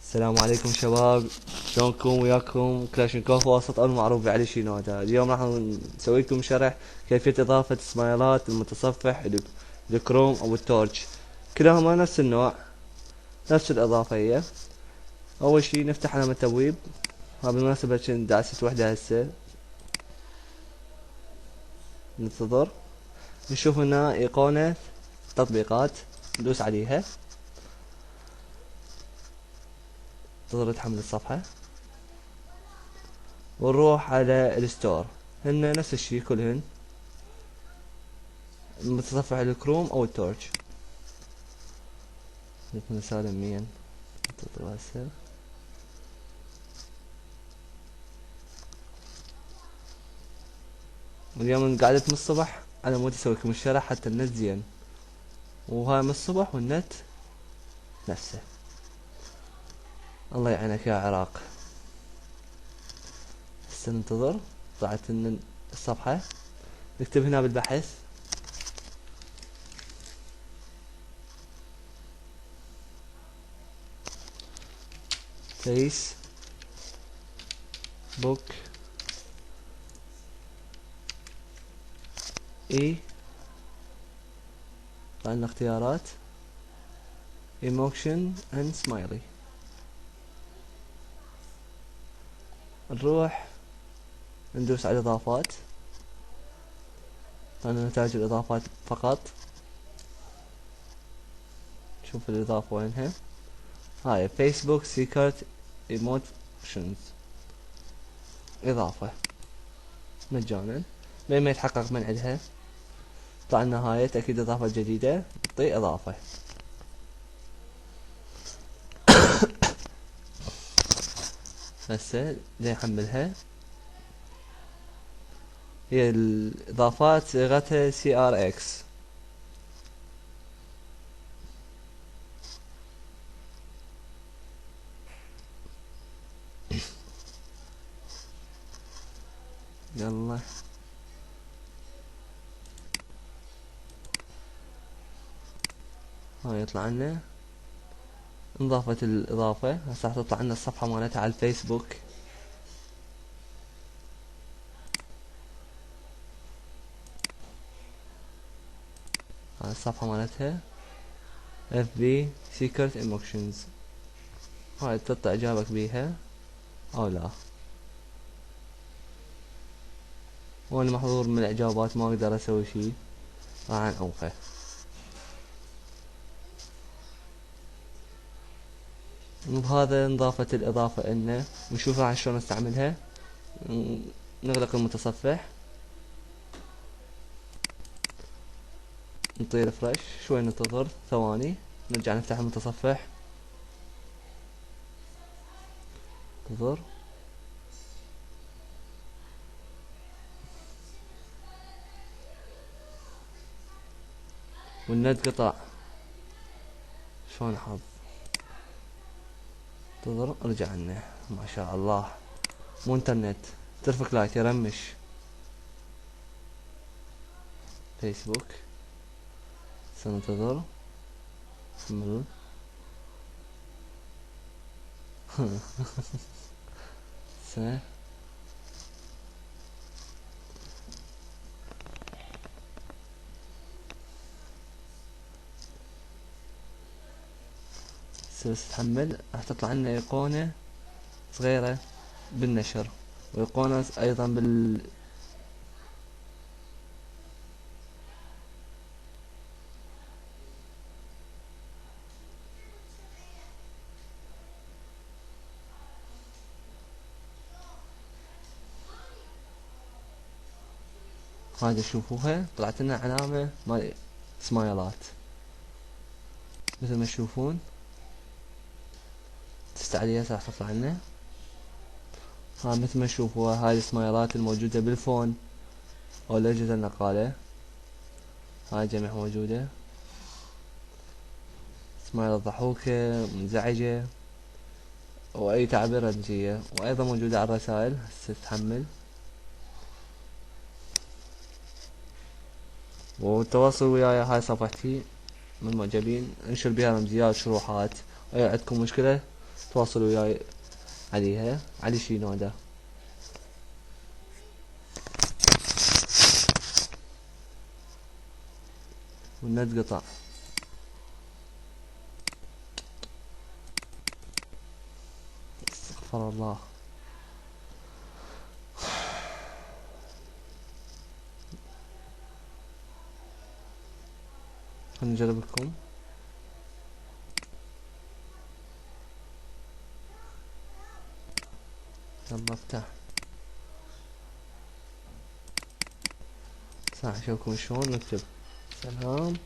السلام عليكم شباب، شلونكم؟ وياكم كلاشينكوف وسط المعروف بعلي شينودا. اليوم راح نسوي لكم شرح كيفية إضافة سمايلات المتصفح الكروم أو التورج. كلاهما نفس النوع، نفس الإضافية. أول شي نفتح علامة تبويب. بالمناسبة كنت دعست وحدة هسه. ننتظر، نشوف هنا أيقونة تطبيقات، ندوس عليها، ننتظر تحمل الصفحة ونروح على الستور. هن نفس الشي كلهن، متصفح الكروم او التورج. نكون سالميا ننتظر هسه. اليوم قعدت من الصبح على مود اسوي لكم الشرح حتى النت زين، وهاي من الصبح والنت نفسه. الله يعينك يا عراق. هسه ننتظر. طلعت لنا الصفحة، نكتب هنا بالبحث فيس بوك اي. طلعنا اختيارات ايموشن اند سمايلي. نروح ندوس على الاضافات. طلعنا نتائج الاضافات فقط. شوف الاضافة وينها. هاي فيسبوك سيكرت ايموشنز، اضافة مجانا بين ما يتحقق من عندها. طبعا النهاية تأكيد اضافة جديدة، نعطي اضافة. هسه نحملها. هي الاضافات صيغتها CRX. يلا هاي يطلع لنا انضافت الاضافة. هسه راح تطلع لنا الصفحة مالتها على الفيسبوك. هاي الصفحة مالتها FB Secret Emotions. هاي تطلع اعجابك بيها او لا. وانا محظور من الاعجابات، ما اقدر اسوي شي، راح انعوقه. وبهذا انضافت الاضافة لنا. نشوف راح شلون نستعملها. نغلق المتصفح، نطير ريفرش شوي، ننتظر ثواني، نرجع نفتح المتصفح، ننتظر. والنت قطع، شلون حظ. انتظر ارجع لنا. ما شاء الله، مو انترنت، ترفق لايت يرمش. فيسبوك سننتظر حمل. سنة بس تحمل. راح تطلع لنا ايقونة صغيرة بالنشر، وايقونة ايضا هذا تشوفوها. طلعت لنا علامة مال سمايلات مثل ما تشوفون. دست عليها راح تطلع لنا. ها مثل ما تشوفوا هاي السمايلات الموجودة بالفون او الأجهزة النقالة، هاي جميع موجودة. سمايل ضحوكة، منزعجة، واي تعبير رمزية، وايضا موجودة على الرسائل. هسه تتحمل. والتواصل وياي، هاي صفحتي من معجبين، انشر بها رمزيات شروحات. اي عندكم مشكلة تواصلوا وياي عليها. علي شينودا. والنت قطع. استغفر الله. خلينا نجرب لكم. يلا افتح. صح اشوفكم شلون نكتب سلام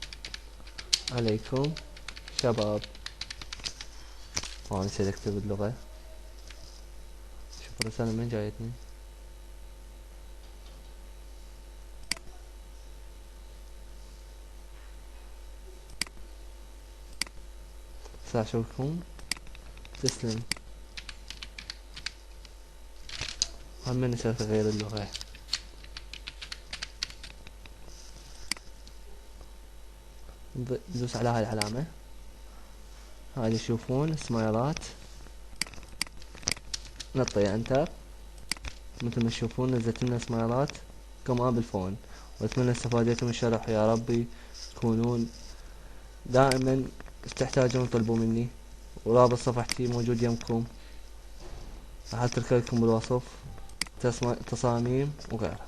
عليكم شباب. نسيت اكتب اللغة. شوف الرسالة من جايتني. صح اشوفكم. تسلم. هم نسيت اغير اللغة. ندوس على هاي العلامة. هاي تشوفون سمايلات. نطي انتر. مثل ما تشوفون نزلت لنا سمايلات كما بالفون. واتمنى استفادتم من الشرح. يا ربي تكونون دائما تحتاجون طلبوا مني. ورابط صفحتي موجود يمكم. راح اترك لكم بالوصف تصاميم وغيرها.